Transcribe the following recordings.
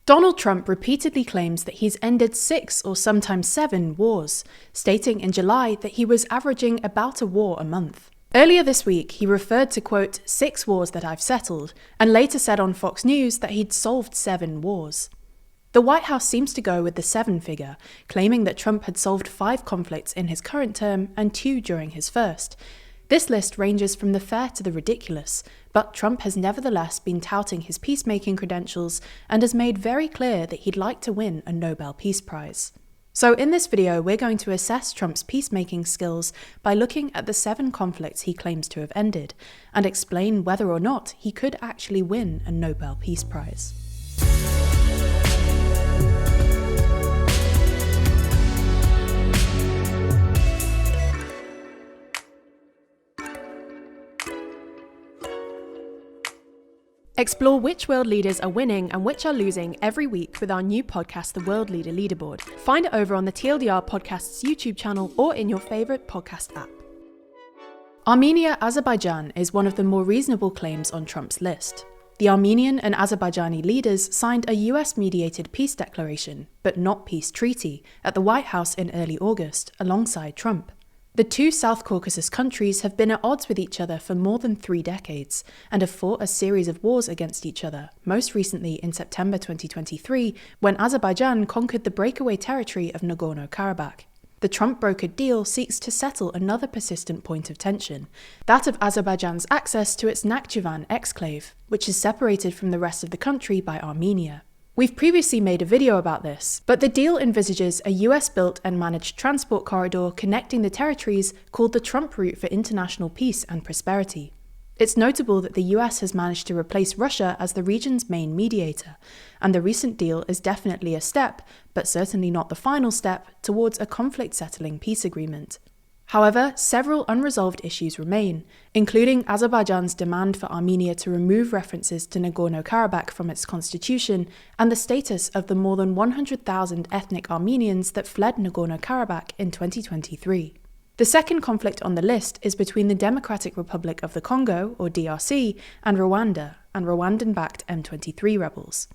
Donald Trump repeatedly claims that he's ended 6 or sometimes 7 wars, stating in July that he was averaging about a war a month. Earlier this week, he referred to, quote, 6 wars that I've settled, and later said on Fox News that he'd solved 7 wars. The White House seems to go with the 7 figure, claiming that Trump had solved 5 conflicts in his current term and 2 during his first. This list ranges from the fair to the ridiculous, but Trump has nevertheless been touting his peacemaking credentials and has made very clear that he'd like to win a Nobel Peace Prize. So in this video, we're going to assess Trump's peacemaking skills by looking at the 7 conflicts he claims to have ended, and explain whether or not he could actually win a Nobel Peace Prize. Explore which world leaders are winning and which are losing every week with our new podcast, The World Leader Leaderboard. Find it over on the TLDR Podcast's YouTube channel or in your favourite podcast app. Armenia-Azerbaijan is one of the more reasonable claims on Trump's list. The Armenian and Azerbaijani leaders signed a US-mediated peace declaration, but not peace treaty, at the White House in early August, alongside Trump. The 2 South Caucasus countries have been at odds with each other for more than 3 decades and have fought a series of wars against each other, most recently in September 2023 when Azerbaijan conquered the breakaway territory of Nagorno-Karabakh. The Trump-brokered deal seeks to settle another persistent point of tension, that of Azerbaijan's access to its Nakhchivan exclave, which is separated from the rest of the country by Armenia. We've previously made a video about this, but the deal envisages a US-built and managed transport corridor connecting the territories called the Trump Route for International Peace and Prosperity. It's notable that the US has managed to replace Russia as the region's main mediator, and the recent deal is definitely a step, but certainly not the final step, towards a conflict-settling peace agreement. However, several unresolved issues remain, including Azerbaijan's demand for Armenia to remove references to Nagorno-Karabakh from its constitution and the status of the more than 100,000 ethnic Armenians that fled Nagorno-Karabakh in 2023. The second conflict on the list is between the Democratic Republic of the Congo, or DRC, and Rwanda, and Rwandan-backed M23 rebels.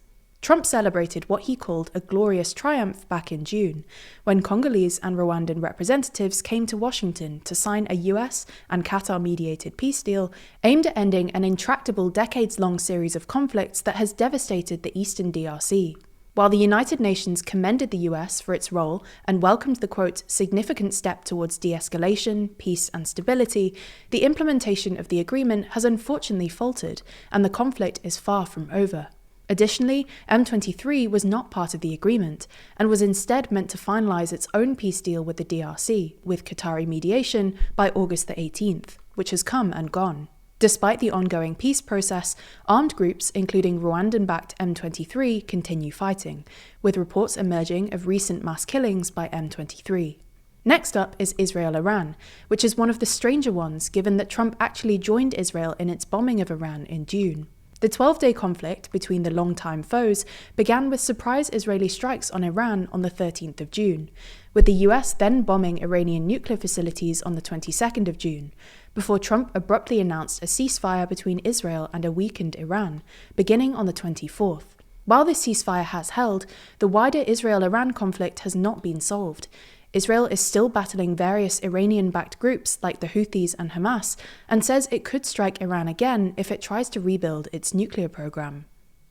Trump celebrated what he called a glorious triumph back in June, when Congolese and Rwandan representatives came to Washington to sign a US and Qatar-mediated peace deal aimed at ending an intractable decades-long series of conflicts that has devastated the eastern DRC. While the United Nations commended the US for its role and welcomed the, quote, significant step towards de-escalation, peace and stability, the implementation of the agreement has unfortunately faltered, and the conflict is far from over. Additionally, M23 was not part of the agreement, and was instead meant to finalise its own peace deal with the DRC, with Qatari mediation, by August the 18th, which has come and gone. Despite the ongoing peace process, armed groups, including Rwandan-backed M23, continue fighting, with reports emerging of recent mass killings by M23. Next up is Israel-Iran, which is one of the stranger ones given that Trump actually joined Israel in its bombing of Iran in June. The 12-day conflict between the longtime foes began with surprise Israeli strikes on Iran on the 13th of June, with the US then bombing Iranian nuclear facilities on the 22nd of June, before Trump abruptly announced a ceasefire between Israel and a weakened Iran, beginning on the 24th. While this ceasefire has held, the wider Israel-Iran conflict has not been solved. Israel is still battling various Iranian-backed groups like the Houthis and Hamas, and says it could strike Iran again if it tries to rebuild its nuclear program.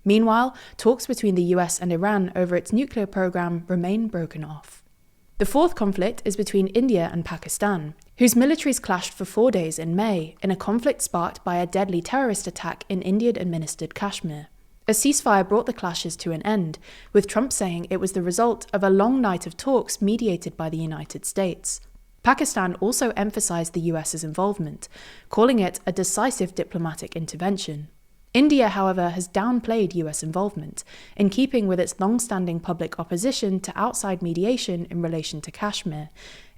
Meanwhile, talks between the US and Iran over its nuclear program remain broken off. The fourth conflict is between India and Pakistan, whose militaries clashed for 4 days in May in a conflict sparked by a deadly terrorist attack in Indian-administered Kashmir. A ceasefire brought the clashes to an end, with Trump saying it was the result of a long night of talks mediated by the United States. Pakistan also emphasized the US's involvement, calling it a decisive diplomatic intervention. India, however, has downplayed US involvement, in keeping with its long-standing public opposition to outside mediation in relation to Kashmir,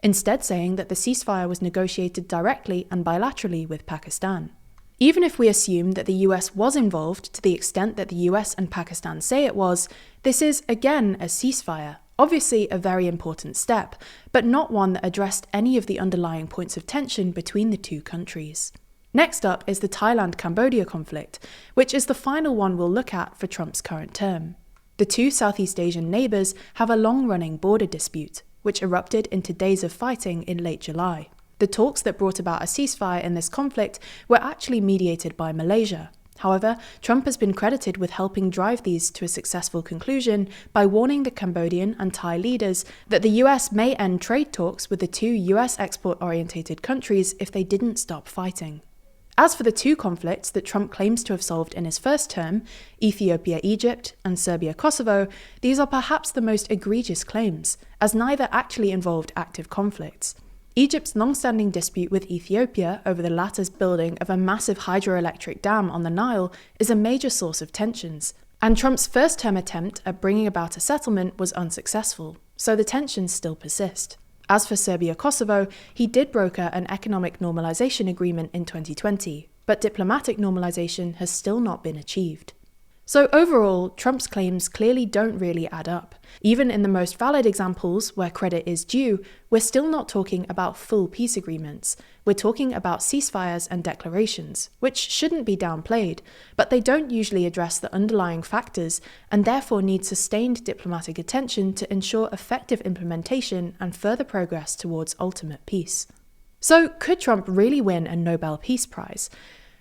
instead saying that the ceasefire was negotiated directly and bilaterally with Pakistan. Even if we assume that the US was involved to the extent that the US and Pakistan say it was, this is, again, a ceasefire, obviously a very important step, but not one that addressed any of the underlying points of tension between the two countries. Next up is the Thailand-Cambodia conflict, which is the final one we'll look at for Trump's current term. The two Southeast Asian neighbours have a long-running border dispute, which erupted into days of fighting in late July. The talks that brought about a ceasefire in this conflict were actually mediated by Malaysia. However, Trump has been credited with helping drive these to a successful conclusion by warning the Cambodian and Thai leaders that the US may end trade talks with the two US export-orientated countries if they didn't stop fighting. As for the two conflicts that Trump claims to have solved in his first term, Ethiopia-Egypt and Serbia-Kosovo, these are perhaps the most egregious claims, as neither actually involved active conflicts. Egypt's long-standing dispute with Ethiopia over the latter's building of a massive hydroelectric dam on the Nile is a major source of tensions, and Trump's first-term attempt at bringing about a settlement was unsuccessful, so the tensions still persist. As for Serbia-Kosovo, he did broker an economic normalization agreement in 2020, but diplomatic normalization has still not been achieved. So overall, Trump's claims clearly don't really add up. Even in the most valid examples where credit is due, we're still not talking about full peace agreements. We're talking about ceasefires and declarations, which shouldn't be downplayed, but they don't usually address the underlying factors and therefore need sustained diplomatic attention to ensure effective implementation and further progress towards ultimate peace. So could Trump really win a Nobel Peace Prize?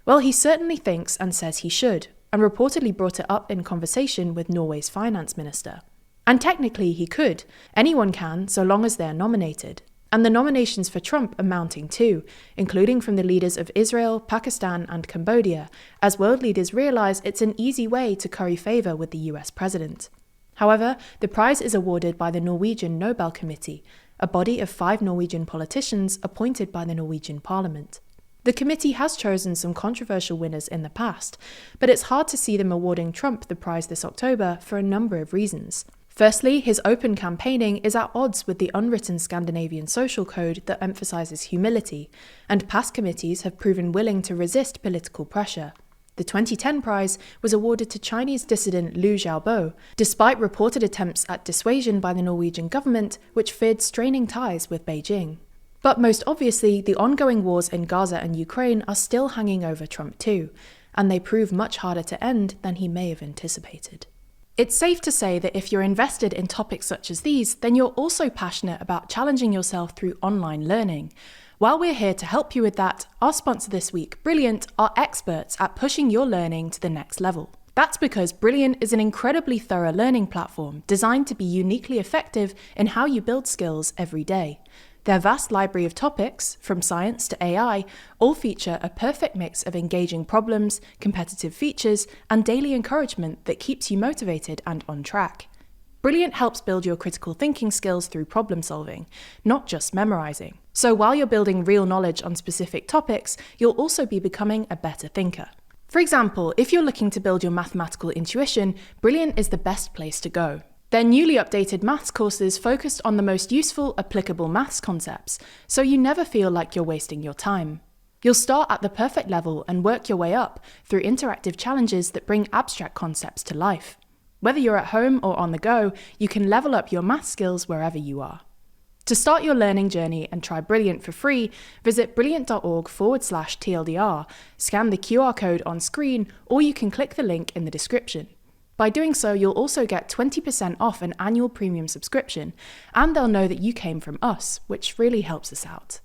Well, he certainly thinks and says he should, and reportedly brought it up in conversation with Norway's finance minister. And technically he could. Anyone can, so long as they're nominated. And the nominations for Trump are mounting too, including from the leaders of Israel, Pakistan and Cambodia, as world leaders realise it's an easy way to curry favour with the US president. However, the prize is awarded by the Norwegian Nobel Committee, a body of 5 Norwegian politicians appointed by the Norwegian parliament. The committee has chosen some controversial winners in the past, but it's hard to see them awarding Trump the prize this October for a number of reasons. Firstly, his open campaigning is at odds with the unwritten Scandinavian social code that emphasises humility, and past committees have proven willing to resist political pressure. The 2010 prize was awarded to Chinese dissident Liu Xiaobo, despite reported attempts at dissuasion by the Norwegian government, which feared straining ties with Beijing. But most obviously, the ongoing wars in Gaza and Ukraine are still hanging over Trump too, and they prove much harder to end than he may have anticipated. It's safe to say that if you're invested in topics such as these, then you're also passionate about challenging yourself through online learning. While we're here to help you with that, our sponsor this week, Brilliant, are experts at pushing your learning to the next level. That's because Brilliant is an incredibly thorough learning platform designed to be uniquely effective in how you build skills every day. Their vast library of topics, from science to AI, all feature a perfect mix of engaging problems, competitive features, and daily encouragement that keeps you motivated and on track. Brilliant helps build your critical thinking skills through problem solving, not just memorizing. So while you're building real knowledge on specific topics, you'll also be becoming a better thinker. For example, if you're looking to build your mathematical intuition, Brilliant is the best place to go. Their newly updated maths courses focused on the most useful, applicable maths concepts, so you never feel like you're wasting your time. You'll start at the perfect level and work your way up through interactive challenges that bring abstract concepts to life. Whether you're at home or on the go, you can level up your maths skills wherever you are. To start your learning journey and try Brilliant for free, visit brilliant.org/TLDR, scan the QR code on screen, or you can click the link in the description. By doing so, you'll also get 20% off an annual premium subscription, and they'll know that you came from us, which really helps us out.